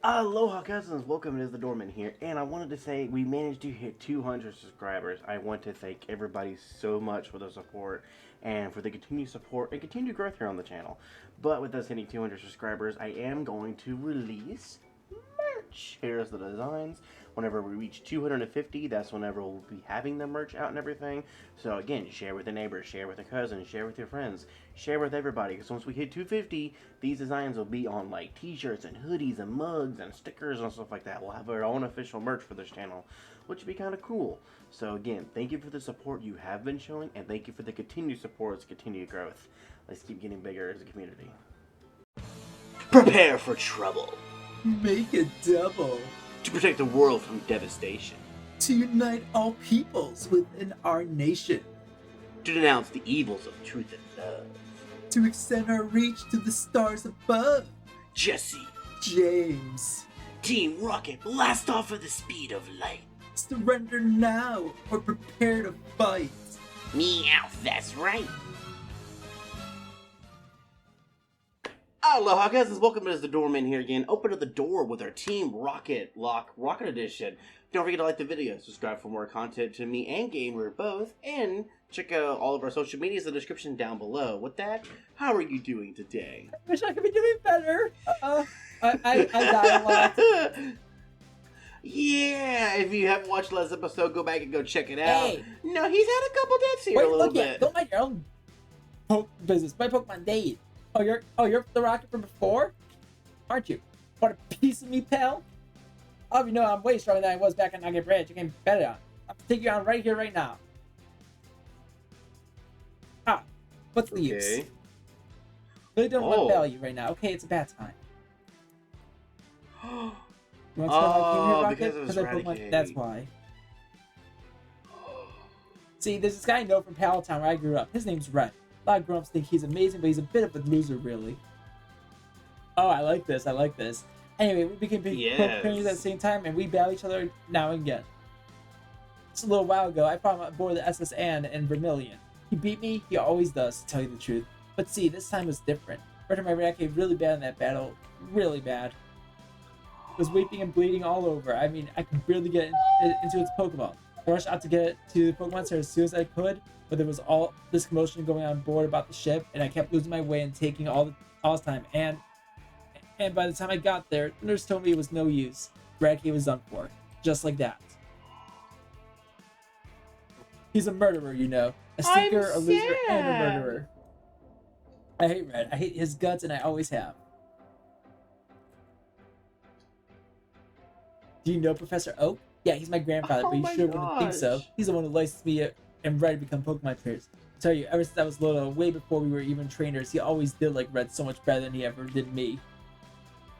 Aloha Cousins, welcome. It is the Doorman here, and I wanted to say we managed to hit 200 subscribers. I want to thank everybody so much for the support and for the continued support and continued growth here on the channel. But with us hitting 200 subscribers, I am going to release merch. Here's the designs. Whenever we reach 250, that's whenever we'll be having the merch out and everything. So again, share with a neighbor, share with a cousin, share with your friends, share with everybody. Because once we hit 250, these designs will be on like t-shirts and hoodies and mugs and stickers and stuff like that. We'll have our own official merch for this channel, which would be kind of cool. So again, thank you for the support you have been showing, and thank you for the continued support as continued growth. Let's keep getting bigger as a community. Prepare for trouble. Make it double. To protect the world from devastation. To unite all peoples within our nation. To denounce the evils of truth and love. To extend our reach to the stars above. Jesse. James. Team Rocket, blast off at the speed of light. Surrender now or prepare to fight. Meow, that's right. Aloha Cousins, welcome to the Doorman here again. Open up the door with our Team Rocketlocke Rocket Edition. Don't forget to like the video, subscribe for more content to me and Gamer both, and check out all of our social medias in the description down below. With that, how are you doing today? I wish I could be doing better. I died a lot. Yeah, if you haven't watched the last episode, go back and go check it out. Hey. No, he's had a couple deaths here a little bit. Don't mind your own business. My Pokemon date. Oh, you're the Rocket from before? Aren't you? What a piece of me, pal. Oh, you know I'm way stronger than I was back on Nugget Branch. You can bet it on. I'll take you on right here, right now. Ah, what's the use? Really don't want to value right now. Okay, it's a bad time. You want to know why I came here, Rocket? Because I Pokemon. That's why. See, there's this guy I know from Palatown where I grew up. His name's Red. A lot of grown-ups think he's amazing, but he's a bit of a loser, really. Oh, I like this. I like this. Anyway, we became big trainers at the same time, and we battle each other now and again. Just a little while ago, I fought him aboard the SS Anne in Vermilion. He beat me. He always does, to tell you the truth. But see, this time was different. I hurt my Racket really bad in that battle. Really bad. I was weeping and bleeding all over. I mean, I could barely get into its Pokeball. I rushed out to get it to the Pokemon Center as soon as I could, but there was all this commotion going on board about the ship, and I kept losing my way and taking all this time. And by the time I got there, the nurse told me it was no use. Racky was done for, just like that. He's a murderer, you know, a stinker, a loser, and a murderer. I hate Red. I hate his guts, and I always have. Do you know Professor Oak? Yeah, he's my grandfather, but you sure wouldn't think so. He's the one who licensed me and Red to become Pokemon trainers. I tell you, ever since I was little, way before we were even trainers, he always did like Red so much better than he ever did me.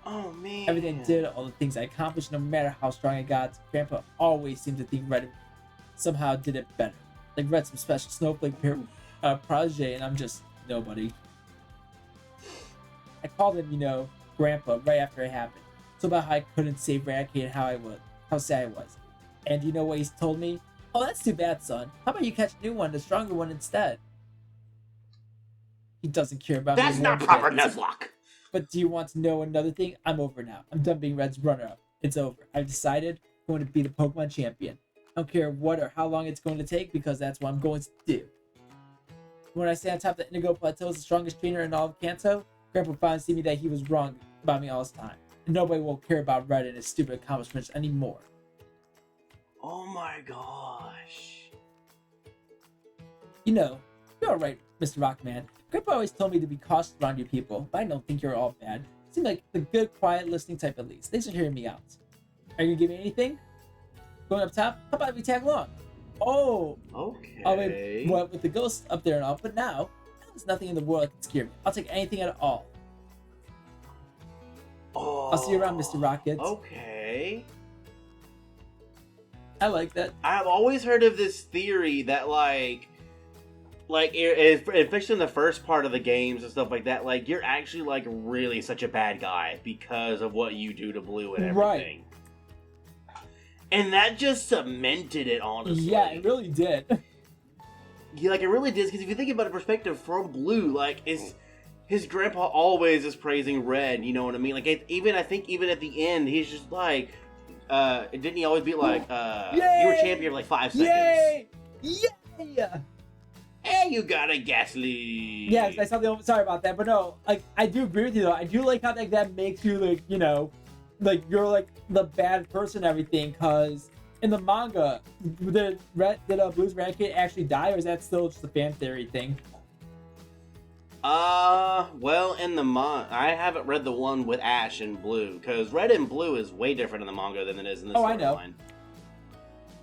Oh, man. Everything I did, all the things I accomplished, no matter how strong I got, Grandpa always seemed to think Red somehow did it better. Like Red's some special snowflake protege, and I'm just nobody. I called him, you know, Grandpa, right after it happened. So about how I couldn't save Racky and how sad I was. And you know what he's told me? Oh, that's too bad, son. How about you catch a new one, a stronger one instead? He doesn't care about me. That's not proper Nuzlocke. But do you want to know another thing? I'm over now. I'm done being Red's runner-up. It's over. I've decided I'm going to be the Pokemon champion. I don't care what or how long it's going to take, because that's what I'm going to do. When I stand on top of the Indigo Plateau as the strongest trainer in all of Kanto, Grandpa finally see me that he was wrong about me all this time. And nobody will care about Red and his stupid accomplishments anymore. Oh my gosh. You know, you're alright, Mr. Rockman. Grandpa always told me to be cautious around you people, but I don't think you're all bad. You seem like the good, quiet, listening type at least. Thanks for hearing me out. Are you gonna give me anything? Going up top? How about we tag along? Oh! Okay. I mean, what with the ghost up there and all, but now, there's nothing in the world that can scare me. I'll take anything at all. Oh. I'll see you around, Mr. Rocket. Okay. I like that. I've always heard of this theory that, especially in the first part of the games and stuff like that, like, you're actually, like, really such a bad guy because of what you do to Blue and everything. Right. And that just cemented it, honestly. Yeah, it really did. Yeah, like, it really did, because if you think about a perspective from Blue, like, his his grandpa always is praising Red. You know what I mean? Like I think even at the end, he's just like, didn't he always be like, you were champion for like 5 seconds? Yay! Yeah. Hey, you got a Ghastly. Yeah, I saw the. Sorry about that, but no, like I do agree with you though. I do like how that makes you like, you know, like you're like the bad person and everything. Because in the manga, did Blue's Racket actually die, or is that still just a fan theory thing? Well, in the I haven't read the one with Ash and Blue, because Red and Blue is way different in the manga than it is in the storyline. I know.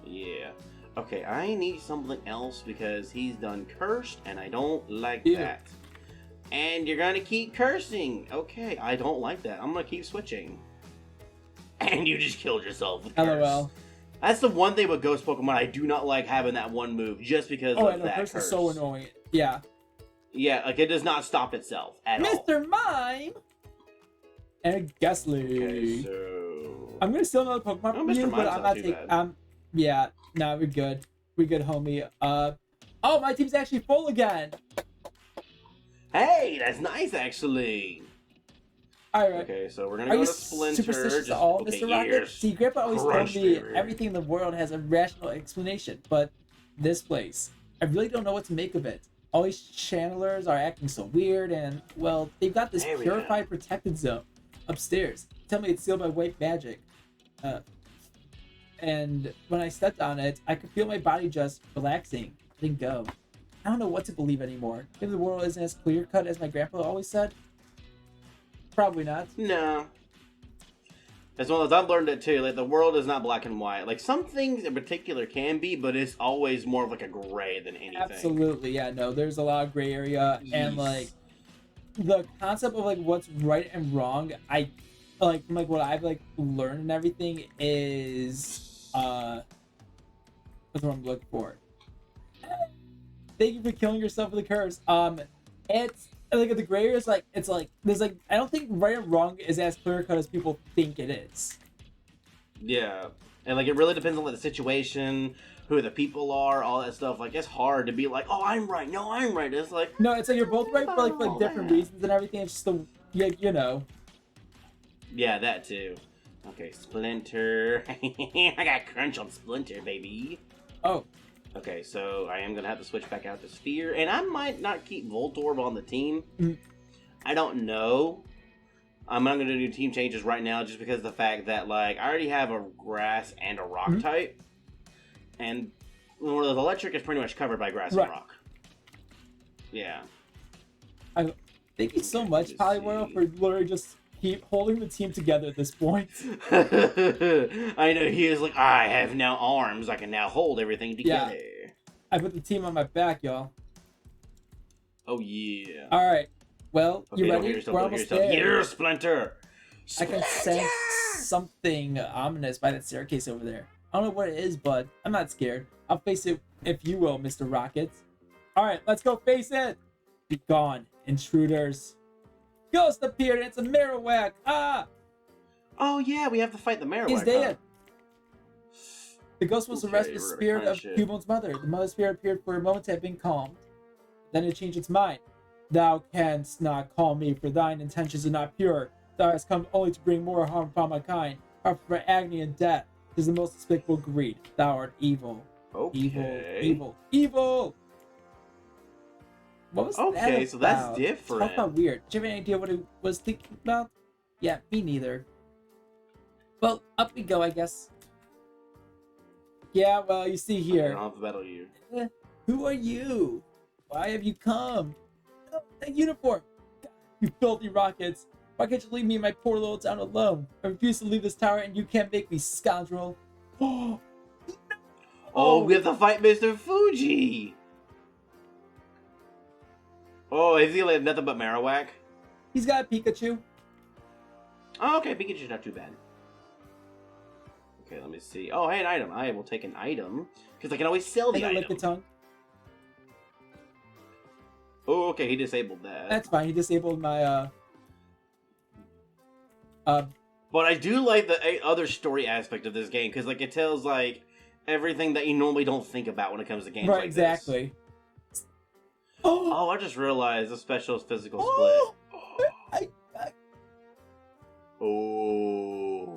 Yeah. Okay, I need something else because he's done cursed, and I don't like Ew. that. And you're gonna keep cursing. Okay, I don't like that. I'm gonna keep switching. And you just killed yourself with curse. LOL. That's the one thing with Ghost Pokemon. I do not like having that one move just because I of know, that curse curse. is so annoying. Yeah. Yeah, like it does not stop itself at all. Mr. Mime and Ghastly. Okay, so I'm gonna steal another Pokemon from Mr. you, but Mime's I'm not not too taking. bad. Yeah, no, we're good. We're good, homie. Oh, my team's actually full again. Hey, that's nice actually. All right. Okay, so we're gonna Are go you to Splinter. superstitious at all, okay, Mr. Rocket? years. See, Grandpa always told Crushed me it. everything in the world has a rational explanation, but this place, I really don't know what to make of it. All these channelers are acting so weird, and, well, they've got this There we purified protected zone upstairs. Tell me it's sealed by white magic. And when I stepped on it, I could feel my body just relaxing, letting go. I don't know what to believe anymore. Maybe the world isn't as clear-cut as my grandpa always said. Probably not. No. As well as I've learned it too, like the world is not black and white. Like some things in particular can be, but it's always more of like a gray than anything. Absolutely, yeah, no, there's a lot of gray area, and like the concept of like what's right and wrong, I like from like what I've like learned and everything is what's what I'm looking for. Thank you for killing yourself with a curse. It's like the gray area is like it's like there's like I don't think right and wrong is as clear cut as people think it is. Yeah, and like it really depends on like the situation, who the people are, all that stuff. Like it's hard to be like, oh, I'm right, no, I'm right. It's like No, it's like you're both right for like different reasons and everything. It's just the you know. Yeah, that too. Okay, Splinter. I got crunch on Splinter, baby. Oh. Okay, so I am gonna have to switch back out to Sphere, and I might not keep Voltorb on the team. I don't know. I'm not gonna do team changes right now, just because of the fact that like I already have a Grass and a Rock type, and one of those Electric is pretty much covered by Grass and Rock. Yeah. Thank you so much, Poliwhirl, for literally just keep holding the team together at this point. I know, he is like, I have now arms, I can now hold everything together. Yeah. I put the team on my back, y'all. Oh yeah. Alright, well, Okay, you don't hear ready? yourself, We're don't hear almost yourself. there. Yeah, Splinter! I can sense something ominous by that staircase over there. I don't know what it is, but I'm not scared. I'll face it if you will, Mr. Rocket. Alright, let's go face it! Be gone, intruders. Ghost appeared and it's a Marowak! Ah! Oh yeah, we have to fight the Marowak. He's dead! The ghost was arrested the we're gonna spirit of crunch it. Cubon's mother. The mother's spirit appeared for a moment to have been calmed. Then it changed its mind. Thou canst not call me, for thine intentions are not pure. Thou hast come only to bring more harm upon my kind, harm for agony and death. 'Tis the most despicable greed. Thou art evil. Okay. Evil, evil, evil! What was that Okay, so that's about? different. Talk about weird. Do you have any idea what it was thinking about? Yeah, me neither. Well, up we go, I guess. Yeah, well, you see here. I'll have to battle you. Who are you? Why have you come? Oh, that uniform! You filthy rockets! Why can't you leave me in my poor little town alone? I refuse to leave this tower and you can't make me, scoundrel! Oh, Oh, we have to fight Mr. Fuji! Oh, is he like nothing but Marowak? he's got a Pikachu. Oh, okay, Pikachu's not too bad. Okay, let me see. Oh, hey, an item. I will take an item, because I can always sell I the can lick item. the tongue. Oh, okay, he disabled that. That's fine. He disabled my But I do like the other story aspect of this game, because like it tells like everything that you normally don't think about when it comes to games right, like exactly. this. Oh, I just realized the special is physical Oh, Oh.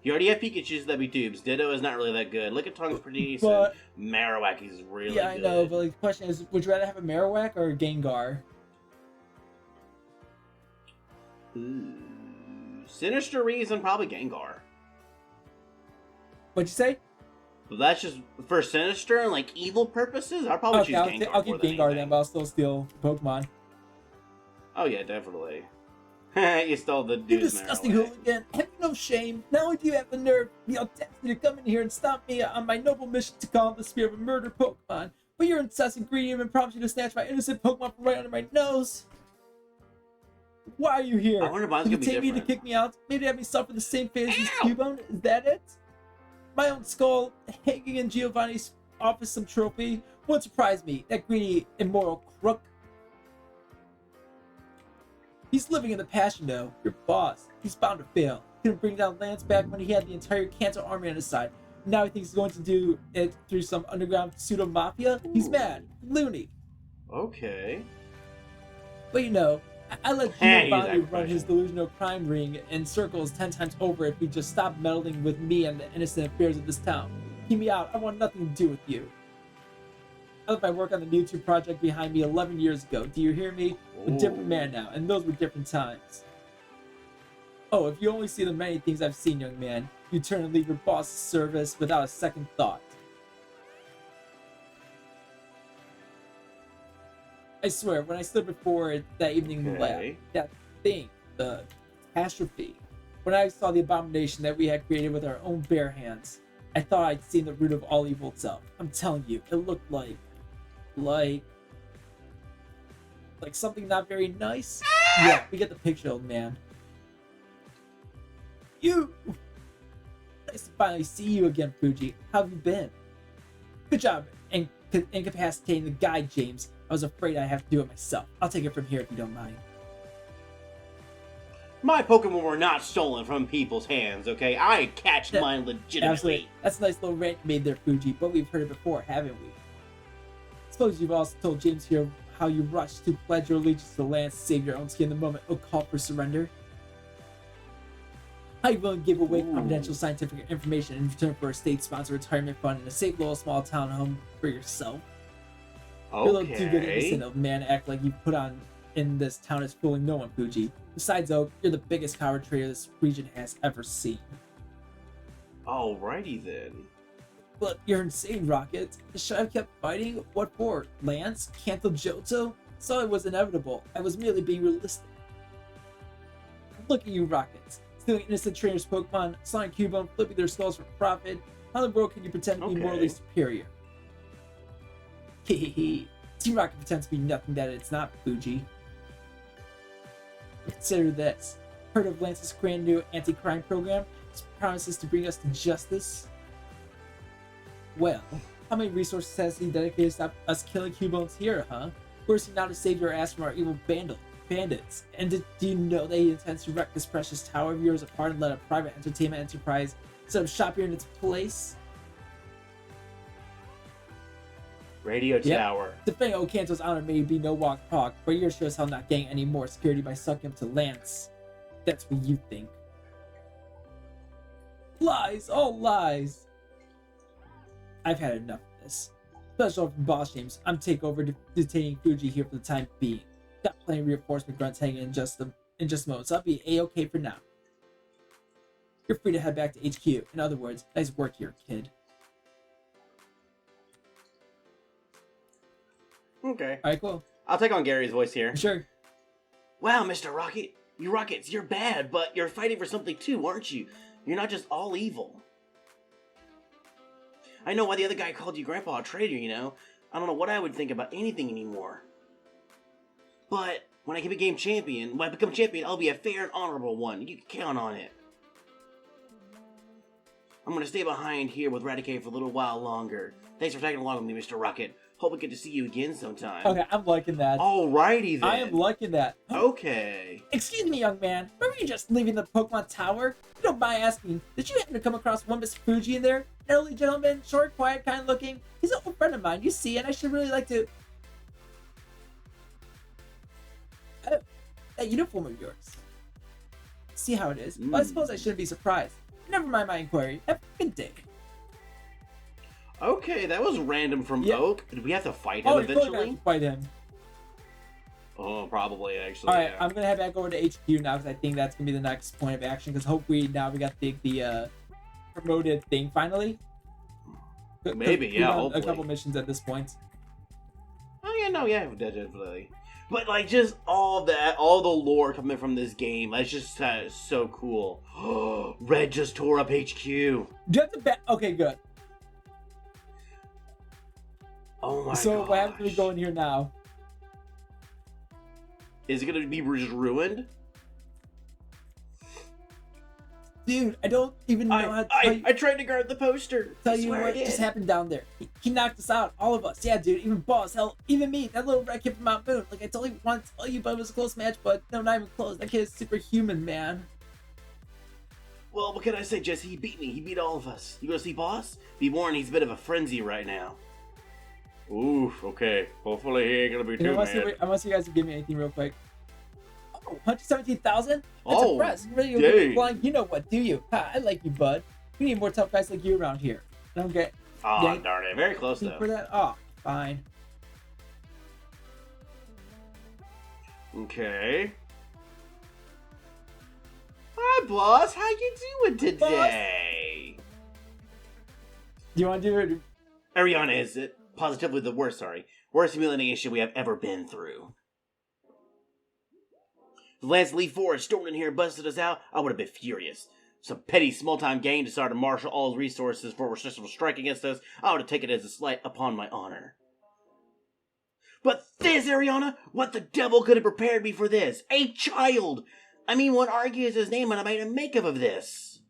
You already have Pikachu's, that'd be Dupes. Ditto is not really that good. Lickitun's pretty decent. But, Marowak is really good. Yeah, I know, but like, the question is, would you rather have a Marowak or a Gengar? Ooh. Sinister reason, probably Gengar. What'd you say? But that's just for sinister and like evil purposes. I'll probably choose Gengar. I'll keep Gengar then, but I'll still steal Pokemon. Oh yeah, definitely. You stole the dude's You disgusting hooligan! Have you no shame? Not only do you have the nerve, the audacity to come in here and stop me on my noble mission to calm the spirit of a murder Pokemon, but your incessant greed even prompts you to snatch my innocent Pokemon from right under my nose. Why are you here? I wonder if Did you take me to kick me out? Maybe have me suffer the same fate as this Cubone? Is that it? My own skull hanging in Giovanni's office, some trophy. Won't surprise me. That greedy, immoral crook. He's living in the passion, though. Your boss. He's bound to fail. Couldn't bring down Lance back when he had the entire Kanto army on his side. Now he thinks he's going to do it through some underground pseudo-mafia? He's mad. Loony. Okay. But you know, I let Giovanni run his delusional crime ring in circles 10 times over if he just stopped meddling with me and the innocent affairs of this town. Keep me out. I want nothing to do with you. I left my work on the YouTube project behind me 11 years ago. Do you hear me? I'm a different man now, and those were different times. Oh, if you only see the many things I've seen, young man, you turn and leave your boss's service without a second thought. I swear, when I stood before it that evening in the lab, that thing, the catastrophe, when I saw the abomination that we had created with our own bare hands, I thought I'd seen the root of all evil itself. I'm telling you, it looked like something not very nice. Yeah, we get the picture, old man. You! Nice to finally see you again, Fuji. How have you been? Good job incapacitating the guy, James. I was afraid I'd have to do it myself. I'll take it from here if you don't mind. My Pokemon were not stolen from people's hands, okay? I catch mine legitimately. Absolutely. That's a nice little rant you made there, Fuji, but we've heard it before, haven't we? Suppose you've also told James here how you rushed to pledge your allegiance to Lance to save your own skin the moment a call for surrender. How you willing to give away confidential scientific information in return for a state-sponsored retirement fund and a safe little small town home for yourself? Okay. You're a little too good innocent of man to act like you put on in this town is fooling no one, Fuji. Besides, though, you're the biggest coward trader this region has ever seen. Alrighty then. But you're insane, Rocket. Should I have kept fighting? What for? Lance? Kanto Johto? So it was inevitable. I was merely being realistic. Look at you, Rockets. Stealing innocent trainers' Pokemon, selling Cubone, flipping their skulls for profit. How in the world can you pretend to be morally superior? Hehehe. Team Rocket pretends to be nothing that it's not, Fuji. Consider this. Heard of Lance's grand new anti-crime program? His promises to bring us to justice? Well, how many resources has he dedicated to stop us killing Cubones here, huh? Where's he now to save your ass from our evil bandits? And do you know that he intends to wreck this precious tower of yours apart and let a private entertainment enterprise set up shop here in its place? Radio tower. Defending old Kanto's honor may be no walk talk, but you're sure as hell not getting any more security by sucking up to Lance. That's what you think. Lies! All lies! I've had enough of this. Special from Boss James, I'm taking over detaining Fuji here for the time being. Got plenty of reinforcement grunts hanging in just a moment, so I'll be A-okay for now. You're free to head back to HQ. In other words, nice work here, kid. Okay. Alright, cool. I'll take on Gary's voice here. Sure. Wow, Mr. Rocket. You Rockets, you're bad, but you're fighting for something too, aren't you? You're not just all evil. I know why the other guy called you Grandpa a traitor, you know. I don't know what I would think about anything anymore. But when I become champion, I'll be a fair and honorable one. You can count on it. I'm gonna stay behind here with Raticate for a little while longer. Thanks for tagging along with me, Mr. Rocket. Hope we get to see you again sometime. Okay, I'm liking that. Alrighty then. I am liking that. Okay. Excuse me, young man. Were you just leaving the Pokemon Tower? You don't mind asking, did you happen to come across one Miss Fuji in there? An elderly gentleman, short, quiet, kind of looking. He's an old friend of mine, you see, and I should really like to... Oh, that uniform of yours. see how it is. But I suppose I shouldn't be surprised. Never mind my inquiry. Have a good day. Okay, that was random from Oak. Did we have to fight him eventually? Totally have to fight him. Oh, probably, actually. Alright, yeah. I'm gonna head back over to HQ now because I think that's gonna be the next point of action. Because hopefully now we got the promoted thing finally. Maybe, yeah, hopefully. A couple missions at this point. Oh, yeah, no, yeah, definitely. But, like, just all that, all the lore coming from this game, that's just so cool. Red just tore up HQ. Do you have to okay, good. Oh my god. So what happens when we go in here now? Is it gonna be just ruined? Dude, I don't even know how to tell you. I tried to guard the poster. Tell you what just happened down there. He knocked us out, all of us. Yeah, dude, even boss, hell, even me, that little red kid from Mount Moon. Like I totally wanted to tell you, but it was a close match, but no, not even close. That kid is superhuman, man. Well, what can I say, Jesse? He beat me. He beat all of us. You go see boss? Be warned, he's a bit of a frenzy right now. Oof, okay. Hopefully he ain't gonna be too mad. I want you guys to give me anything real quick. Oh, 117,000? That's impressive. Really, flying. You know what, do you? Ha, I like you, bud. We need more tough guys like you around here. I don't get. Oh, darn it. Very close, though. For that? Oh, fine. Okay. Hi, boss. How you doing today? Boss? Do you want to do it? Ariana is positively the worst humiliation we have ever been through. If Lance Lee Forrest stormed in here and busted us out, I would have been furious. Some petty small-time gang decided to marshal all his resources for a successful strike against us. I would have taken it as a slight upon my honor. But this, Ariana, what the devil could have prepared me for this? A child! I mean, one argues his name and I made a make-up of this.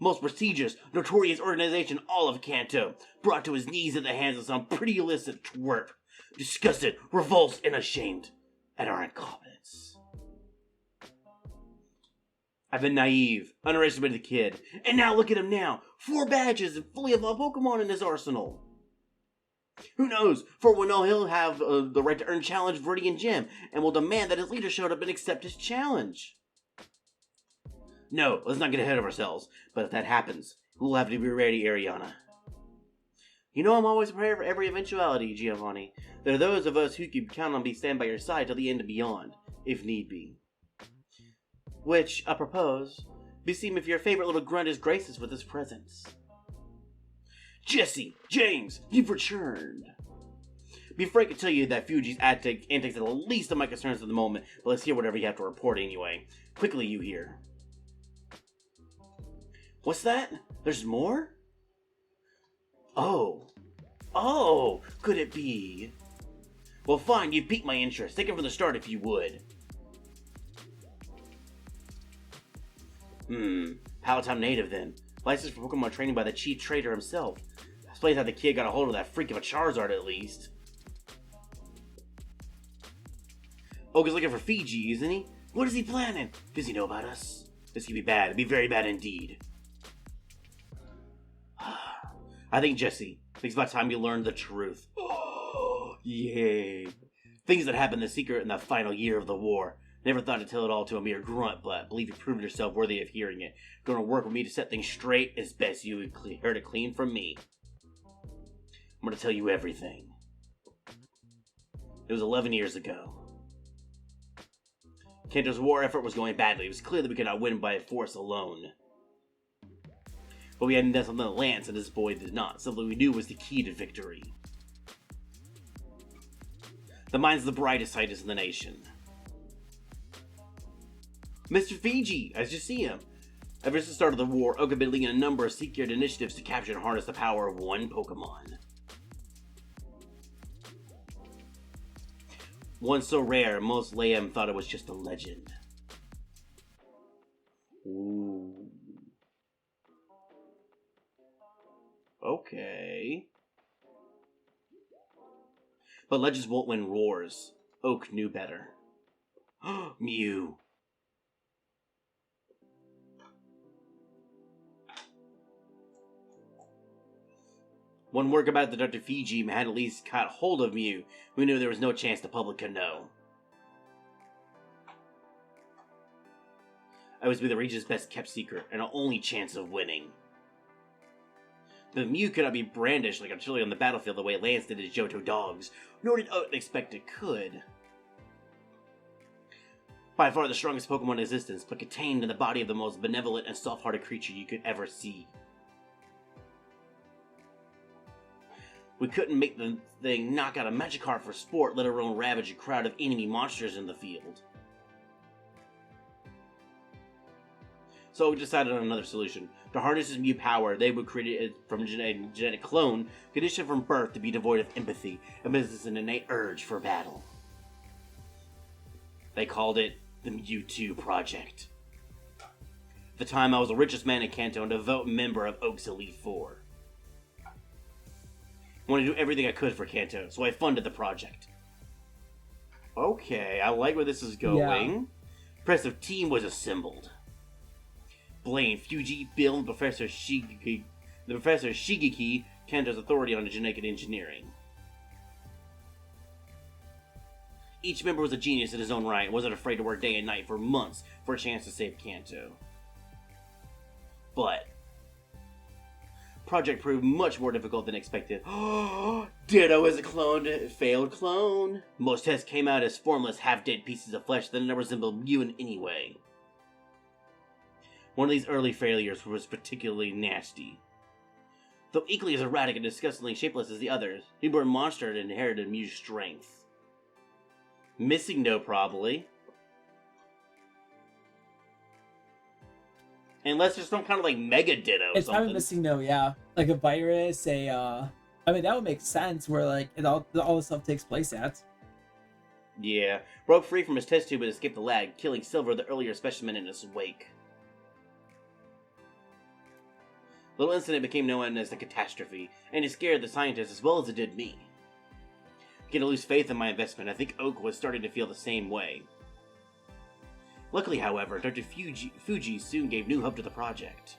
Most prestigious, notorious organization all of Kanto, brought to his knees at the hands of some pretty illicit twerp. Disgusted, revolted, and ashamed at our incompetence. I've been naive, underestimated the kid, and now look at him now. 4 badges and fully evolved Pokemon in his arsenal. Who knows, for we know he'll have the right to earn Challenge Viridian Gem, and will demand that his leader show up and accept his challenge. No, let's not get ahead of ourselves, but if that happens, we'll have to be ready, Ariana. You know I'm always prepared for every eventuality, Giovanni. There are those of us who can count on me stand by your side till the end and beyond, if need be. Which, apropos, beseem if your favorite little grunt is gracious with his presence. Jesse, James, you've returned. Be frank to tell you that Fuji's antics are the least of my concerns at the moment, but let's hear whatever you have to report anyway. Quickly, you hear. What's that? There's more? Oh, could it be? Well, fine, you piqued my interest. Take it from the start if you would. Palatine native then. Licensed for Pokemon training by the chief trader himself. Explains how the kid got a hold of that freak of a Charizard at least. Oga's looking for Fiji, isn't he? What is he planning? Does he know about us? This could be bad. It'd be very bad indeed. I think, Jesse, it's about time you learned the truth. Oh, yay. Things that happened in secret in the final year of the war. Never thought to tell it all to a mere grunt, but I believe you've proven yourself worthy of hearing it. Gonna work with me to set things straight as best you would heard it clean from me. I'm gonna tell you everything. It was 11 years ago. Kanto's war effort was going badly. It was clear that we could not win by force alone. But we hadn't done something that Lance and his boy did not. Something we knew was the key to victory. The mind's the brightest scientist in the nation. Mr. Fiji, as you see him. Ever since the start of the war, Oak had been leading a number of secret initiatives to capture and harness the power of one Pokemon. One so rare, most laymen thought it was just a legend. Ooh. Okay. But legends won't win wars. Oak knew better. Mew. One work about the Dr. Fiji had at least caught hold of Mew. We knew there was no chance the public could know. I was the region's best kept secret, and our only chance of winning. The Mew could not be brandished like artillery on the battlefield the way Lance did his Johto dogs, nor did Oat expect it could. By far the strongest Pokemon in existence, but contained in the body of the most benevolent and soft-hearted creature you could ever see. We couldn't make the thing knock out a Magikarp for sport, let alone ravage a crowd of enemy monsters in the field. So we decided on another solution. To harness his Mew power, they would create it from a genetic clone, conditioned from birth to be devoid of empathy, and possess an innate urge for battle. They called it the Mewtwo Project. At the time, I was the richest man in Kanto and a devout member of Oak's Elite Four. I wanted to do everything I could for Kanto, so I funded the project. Okay, I like where this is going. Yeah. Impressive team was assembled. Blaine, Fuji, Bill, and Professor Shigeki, Kanto's authority on genetic engineering. Each member was a genius in his own right and wasn't afraid to work day and night for months for a chance to save Kanto. But project proved much more difficult than expected. Ditto is a failed clone. Most tests came out as formless, half-dead pieces of flesh that never resembled Mew in any way. One of these early failures was particularly nasty. Though equally as erratic and disgustingly shapeless as the others, he were a monster that inherited Mew's strength. Missing no, probably. Unless there's some kind of like mega ditto. It's probably missing no, yeah. Like a virus, I mean that would make sense where like all this stuff takes place at. Yeah. Broke free from his test tube and escaped the lab, killing Silver, the earlier specimen, in his wake. The little incident became known as the catastrophe, and it scared the scientists as well as it did me. Began to lose faith in my investment. I think Oak was starting to feel the same way. Luckily, however, Dr. Fuji soon gave new hope to the project.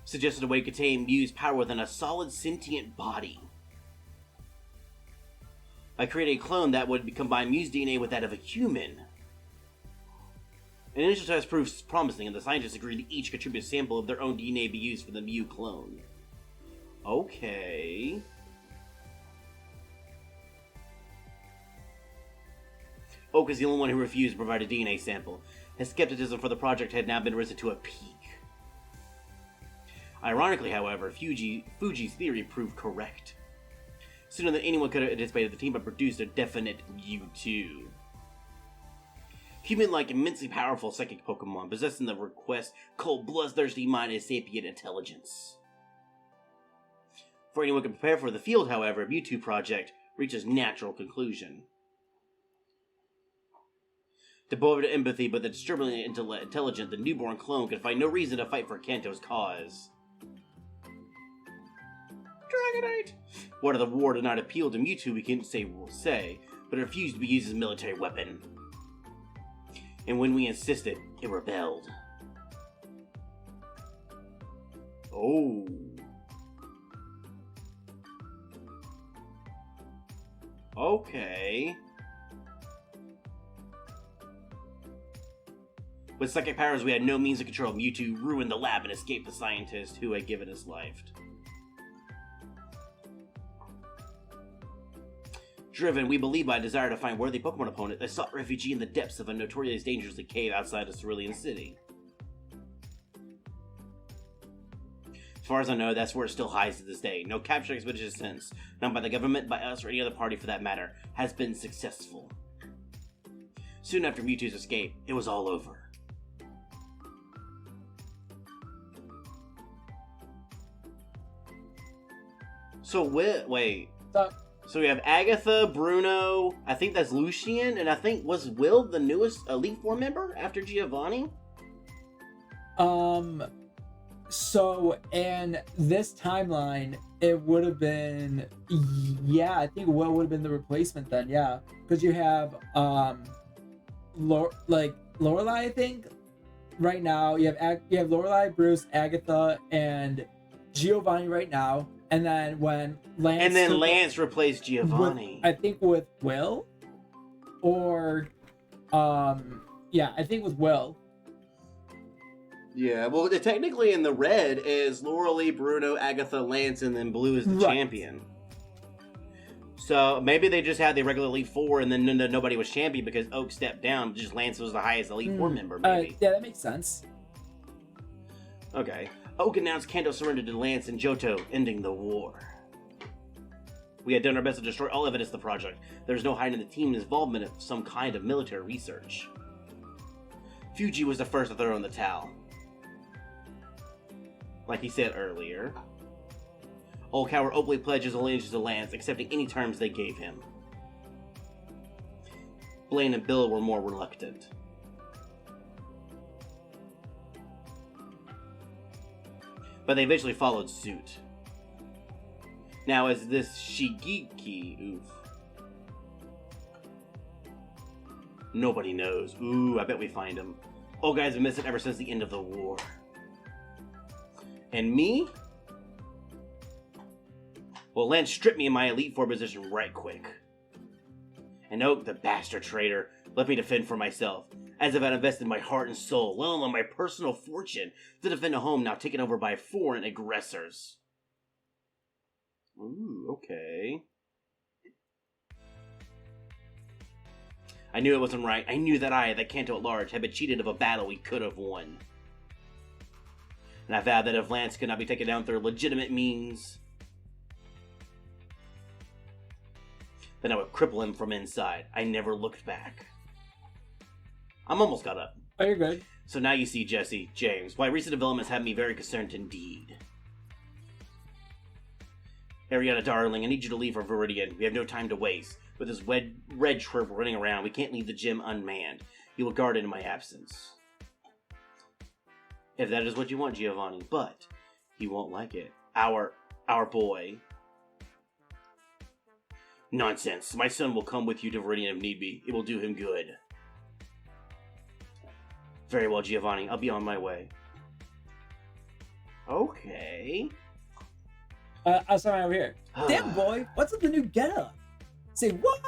Suggested a way to contain Mew's power within a solid sentient body. I created a clone that would combine Mew's DNA with that of a human. An initial test proved promising, and the scientists agreed to each contribute a sample of their own DNA be used for the Mew clone. Okay. Oak is the only one who refused to provide a DNA sample. His skepticism for the project had now been risen to a peak. Ironically, however, Fuji's theory proved correct. Sooner than anyone could have anticipated, the team had produced a definite Mewtwo. Human-like, immensely powerful psychic Pokemon, possessing the request, cold, bloodthirsty mind, and sapient intelligence. Before anyone could prepare for the field, however, Mewtwo Project reaches natural conclusion. Devoid of empathy, but the disturbingly intelligent, the newborn clone could find no reason to fight for Kanto's cause. Dragonite! Whether the war did not appeal to Mewtwo, we can't say, but it refused to be used as a military weapon. And when we insisted, it rebelled. Oh. Okay. With psychic powers we had no means to control, Mewtwo ruined the lab and escaped the scientist who had given his life. Driven, we believe, by a desire to find worthy Pokemon opponent, they sought refuge in the depths of a notoriously dangerous cave outside of Cerulean City. As far as I know, that's where it still hides to this day. No capture expedition since, none by the government, by us, or any other party for that matter, has been successful. Soon after Mewtwo's escape, it was all over. So, wait. So we have Agatha, Bruno, I think that's Lucian, and I think, was Will the newest Elite Four member after Giovanni? So in this timeline, it would have been, yeah, I think Will would have been the replacement then, yeah. Because you have, Lorelai, I think, right now. You have Lorelai, Bruce, Agatha, and Giovanni right now. And then when Lance... And then Lance replaced Giovanni. I think with Will? or yeah, I think with Will. Yeah, well, technically in the red is Laura Bruno, Agatha, Lance, and then blue is the champion. So maybe they just had the regular Elite Four and then nobody was champion because Oak stepped down. Just Lance was the highest Elite Four member, maybe. Yeah, that makes sense. Okay. Oak announced Kanto surrendered to Lance and Johto, ending the war. We had done our best to destroy all evidence of the project. There's no hiding the team's involvement of some kind of military research. Fuji was the first to throw in the towel. Like he said earlier. Old Coward openly pledges allegiance to Lance, accepting any terms they gave him. Blaine and Bill were more reluctant. But they eventually followed suit. Now, is this Shigeki? Oof. Nobody knows. Ooh, I bet we find him. Old guy's been missing ever since the end of the war. And me? Well, Lance stripped me in my Elite Four position right quick. And Oak, the bastard traitor, left me to fend for myself, as if I'd invested my heart and soul, let alone my personal fortune, to defend a home now taken over by foreign aggressors. Ooh, okay. I knew it wasn't right. I knew that that Kanto at large, had been cheated of a battle we could have won. And I vowed that if Lance could not be taken down through legitimate means, then I would cripple him from inside. I never looked back. I'm almost caught up. Oh, you're good. So now you see, Jesse, James, why recent developments have me very concerned indeed. Ariana, darling, I need you to leave for Viridian. We have no time to waste. With this red shrimp running around, we can't leave the gym unmanned. He will guard it in my absence. If that is what you want, Giovanni, but he won't like it. Our boy. Nonsense. My son will come with you to Viridian if need be. It will do him good. Very well, Giovanni. I'll be on my way. Okay. I'll start over here. Damn, boy. What's with the new getup? Say, what?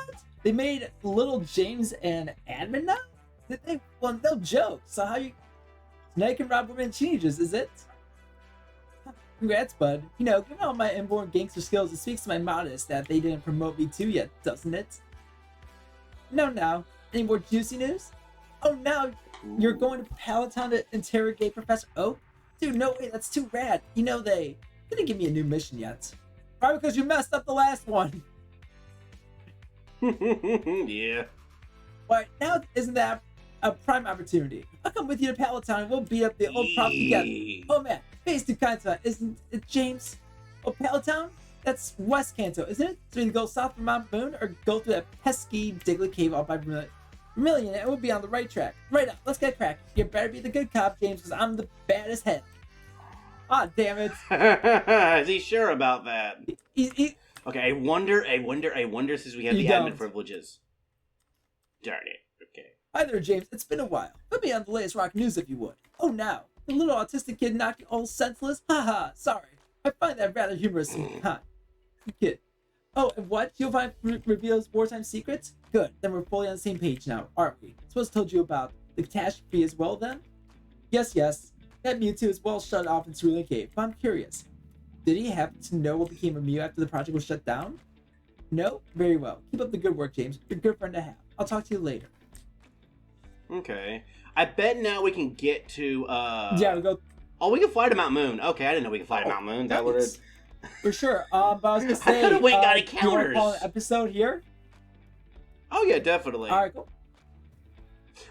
They made little James an admin now? Did they? Well, no joke. So how you... Now you can rob women teenagers, is it? Congrats, bud. You know, given all my inborn gangster skills, it speaks to my modest that they didn't promote me to yet, doesn't it? No. Any more juicy news? Oh, now you're going to Palatine to interrogate Professor Oak? Dude, no way, that's too rad. You know, they didn't give me a new mission yet. Probably because you messed up the last one. Yeah. But now, isn't that a prime opportunity? I'll come with you to Palatine and we'll beat up the old prop together. Oh man, face to Kanto, isn't it, James? Oh, Palatine? That's West Kanto, isn't it? So we can go south from Mount Boone or go through that pesky Diglett cave off by Vermilion and we'll be on the right track. Right up, let's get cracking. You better be the good cop, James, because I'm the baddest head. Ah, damn it. Is he sure about that? Okay, I wonder since we have the admin privileges. Darn it. Okay. Hi there, James. It's been a while. Put me on the latest rock news if you would. Oh, now. The little autistic kid knocked you all senseless? Haha, sorry. I find that rather humorous. Huh. Kid. Oh, and what? Giovanni reveals wartime secrets? Good. Then we're fully on the same page now, aren't we? Supposed to told you about the catastrophe as well, then? Yes. That Mewtwo is well shut off in Cerulean Cave, but I'm curious. Did he happen to know what became of Mew after the project was shut down? No? Very well. Keep up the good work, James. You're a good friend to have. I'll talk to you later. Okay. I bet now we can get to, Yeah, we go... Oh, we can fly to Mount Moon. Okay, I didn't know we could fly to Mount Moon. That would have... For sure. But I was gonna say... I could have went got do you want to call an episode here? Oh, yeah, definitely. Alright, cool.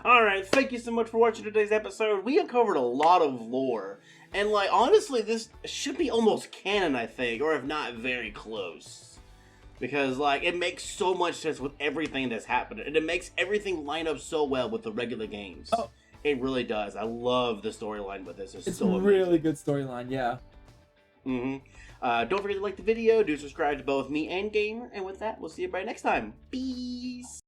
Alright, thank you so much for watching today's episode. We uncovered a lot of lore. And, like, honestly, this should be almost canon, I think. Or if not, very close. Because, like, it makes so much sense with everything that's happened. And it makes everything line up so well with the regular games. Oh. It really does. I love the storyline with this. It's so a really good storyline, yeah. Don't forget to like the video. Do subscribe to both me and Gamer. And with that, we'll see you everybody next time. Peace.